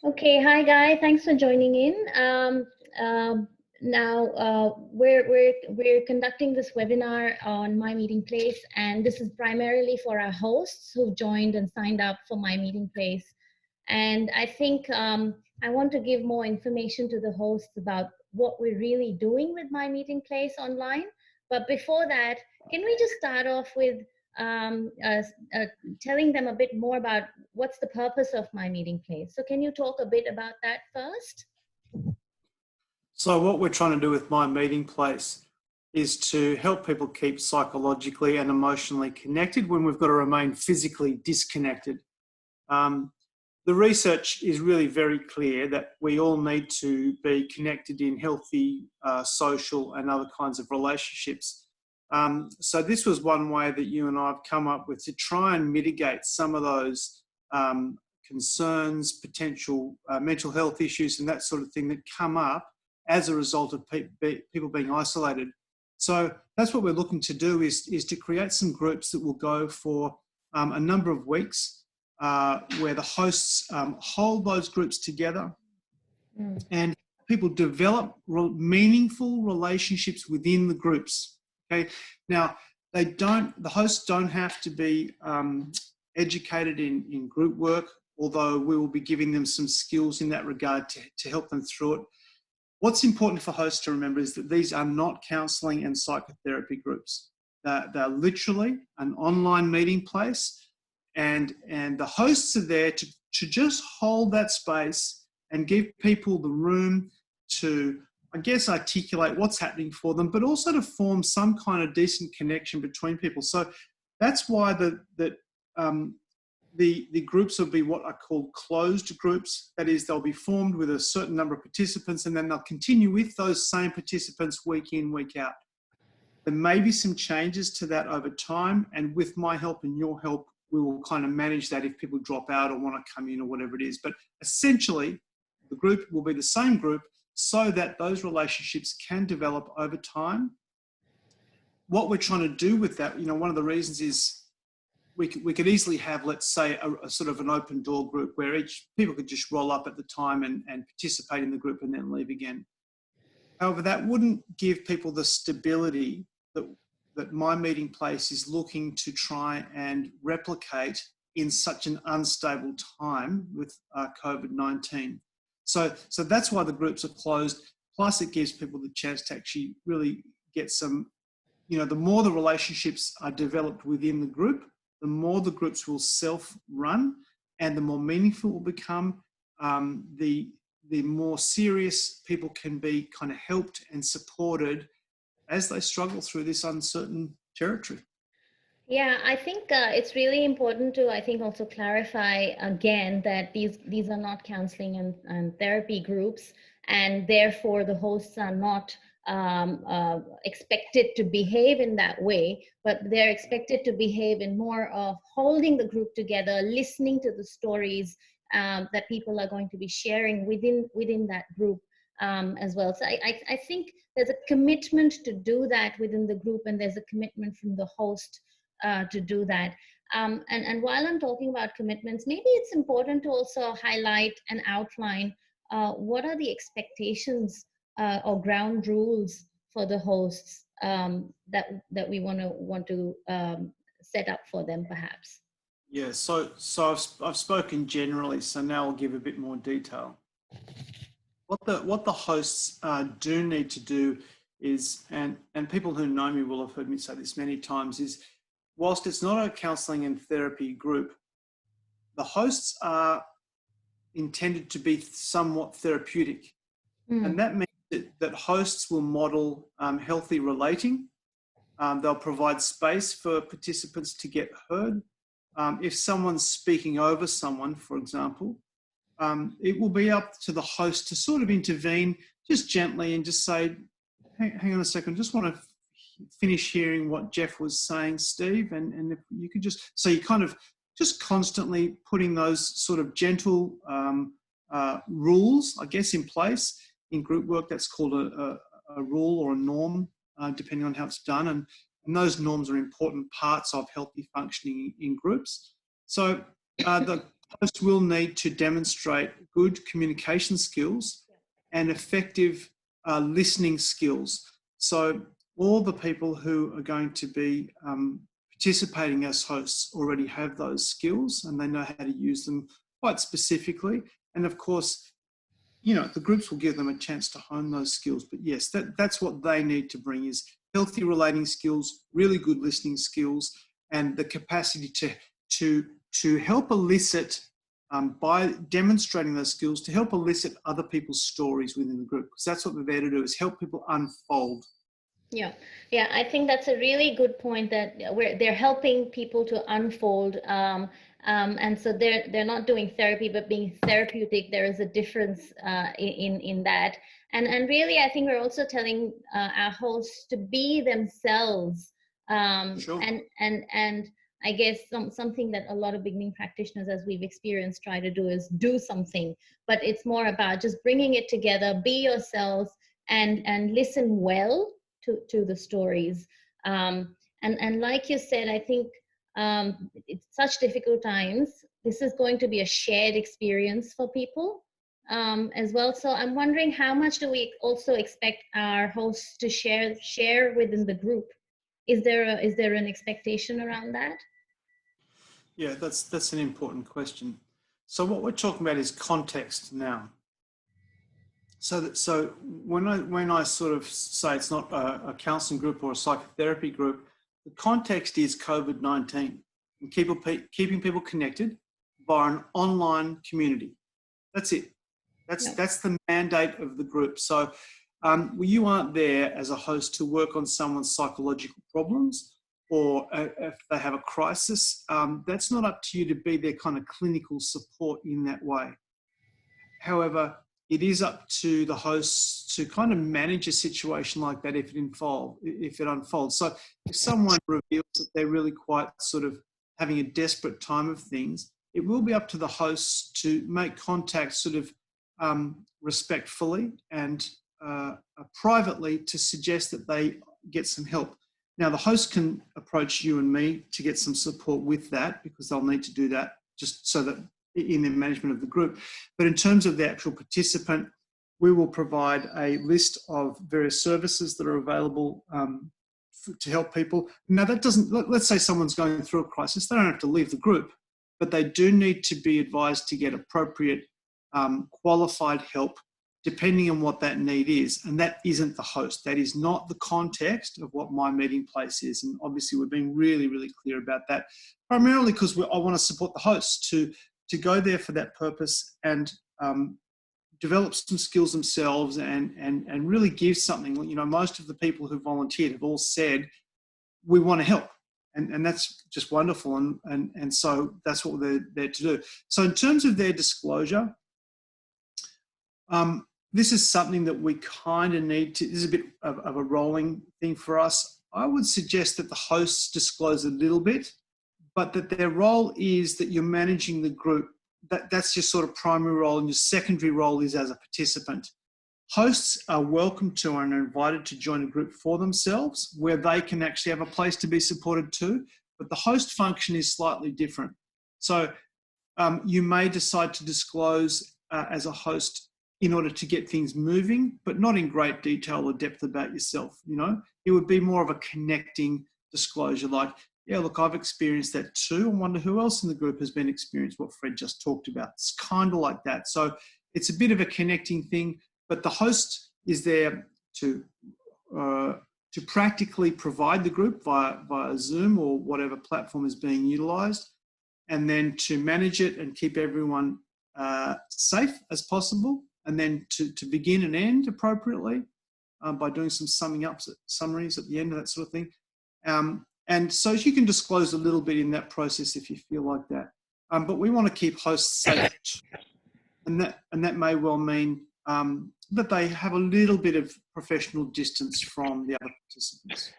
Okay, hi Guy. Thanks for joining in. Now we're conducting this webinar on My Meeting Place, and this is primarily for our hosts who've joined and signed up for My Meeting Place. And I think I want to give more information to the hosts about what we're really doing with My Meeting Place online. But before that, can we just start off with um, uh, uh, telling them a bit more about what's the purpose of My Meeting Place? So can you talk a bit about that first? So what we're trying to do with My Meeting Place is to help people keep psychologically and emotionally connected when we've got to remain physically disconnected. The research is really very clear that we all need to be connected in healthy social and other kinds of relationships. So this was one way that you and I have come up with to try and mitigate some of those concerns, potential mental health issues and that sort of thing that come up as a result of people being isolated. So that's what we're looking to do is to create some groups that will go for a number of weeks where the hosts hold those groups together and people develop meaningful relationships within the groups. Okay, now the hosts don't have to be educated in group work, although we will be giving them some skills in that regard to help them through it. What's important for hosts to remember is that these are not counselling and psychotherapy groups. They're literally an online meeting place, and the hosts are there to just hold that space and give people the room to, I guess, articulate what's happening for them, but also to form some kind of decent connection between people. So that's why the groups will be what are called closed groups. That is, they'll be formed with a certain number of participants and then they'll continue with those same participants week in, week out. There may be some changes to that over time, and with my help and your help, we will kind of manage that if people drop out or want to come in or whatever it is. But essentially, the group will be the same group so that those relationships can develop over time. What we're trying to do with that, one of the reasons is we could easily have, let's say, a sort of an open door group where each people could just roll up at the time and participate in the group and then leave again. However, that wouldn't give people the stability that My Meeting Place is looking to try and replicate in such an unstable time with COVID-19. So that's why the groups are closed. Plus, it gives people the chance to actually really get some, the more the relationships are developed within the group, the more the groups will self-run and the more meaningful it will become. The more serious people can be kind of helped and supported as they struggle through this uncertain territory. Yeah, I think it's really important to, I think, also clarify again that these are not counseling and therapy groups, and therefore the hosts are not expected to behave in that way, but they're expected to behave in more of holding the group together, listening to the stories that people are going to be sharing within that group as well. So I think there's a commitment to do that within the group, and there's a commitment from the host to do that. And while I'm talking about commitments, maybe it's important to also highlight and outline what are the expectations or ground rules for the hosts that we want to set up for them, perhaps. Yeah, so I've spoken generally, so now I'll give a bit more detail. What the hosts do need to do is, and people who know me will have heard me say this many times, is whilst it's not a counselling and therapy group, the hosts are intended to be somewhat therapeutic. And that means that hosts will model healthy relating. They'll provide space for participants to get heard. If someone's speaking over someone, for example, it will be up to the host to sort of intervene just gently and just say, hang on a second, just want to finish hearing what Jeff was saying, Steve, and if you could just, so you kind of just constantly putting those sort of gentle rules, I guess, in place. In group work, that's called a rule or a norm, depending on how it's done, and those norms are important parts of healthy functioning in groups. So the Hosts will need to demonstrate good communication skills and effective listening skills. So all the people who are going to be participating as hosts already have those skills and they know how to use them quite specifically. And of course, you know, the groups will give them a chance to hone those skills. But yes, that's what they need to bring is healthy relating skills, really good listening skills, and the capacity to help elicit, by demonstrating those skills, to help elicit other people's stories within the group, because that's what they're there to do, is help people unfold. Yeah, yeah, I think that's a really good point, that they're helping people to unfold, and so they're not doing therapy but being therapeutic. There is a difference in that, and really I think we're also telling our hosts to be themselves, Sure. and I guess something that a lot of beginning practitioners, as we've experienced, try to do is do something, but it's more about just bringing it together, be yourselves, and listen well to the stories. And like you said, I think it's such difficult times. This is going to be a shared experience for people as well. So I'm wondering, how much do we also expect our hosts to share within the group? Is there an expectation around that? Yeah, that's an important question. So what we're talking about is context now. So when I sort of say it's not a counselling group or a psychotherapy group, the context is COVID-19 and keeping people connected via an online community. That's it. That's the mandate of the group. So you aren't there as a host to work on someone's psychological problems, or if they have a crisis. That's not up to you to be their kind of clinical support in that way. However, it is up to the hosts to kind of manage a situation like that if it unfolds. So if someone reveals that they're really quite sort of having a desperate time of things, it will be up to the hosts to make contact sort of respectfully and privately to suggest that they get some help. Now, the host can approach you and me to get some support with that, because they'll need to do that just so that in the management of the group. But in terms of the actual participant, we will provide a list of various services that are available to help people. Now, that doesn't, let's say someone's going through a crisis, they don't have to leave the group, but they do need to be advised to get appropriate qualified help depending on what that need is. And that isn't the host. That is not the context of what my meeting place is. And obviously we're being really, really clear about that, primarily because I want to support the hosts to go there for that purpose and develop some skills themselves and really give something. You know, most of the people who volunteered have all said, we want to help. And that's just wonderful. And so that's what they're there to do. So in terms of their disclosure, this is something that we kind of need to, this is a bit of a rolling thing for us. I would suggest that the hosts disclose a little bit, but that their role is that you're managing the group. That's your sort of primary role, and your secondary role is as a participant. Hosts are welcome to and are invited to join a group for themselves, where they can actually have a place to be supported too, but the host function is slightly different. So you may decide to disclose as a host in order to get things moving, but not in great detail or depth about yourself. You know, it would be more of a connecting disclosure, like, yeah, look, I've experienced that too. I wonder who else in the group has been experienced what Fred just talked about. It's kind of like that. So it's a bit of a connecting thing, but the host is there to practically provide the group via Zoom or whatever platform is being utilised, and then to manage it and keep everyone safe as possible, and then to begin and end appropriately by doing some summaries at the end of that sort of thing. And so you can disclose a little bit in that process if you feel like that. But we want to keep hosts safe, and that may well mean that they have a little bit of professional distance from the other participants.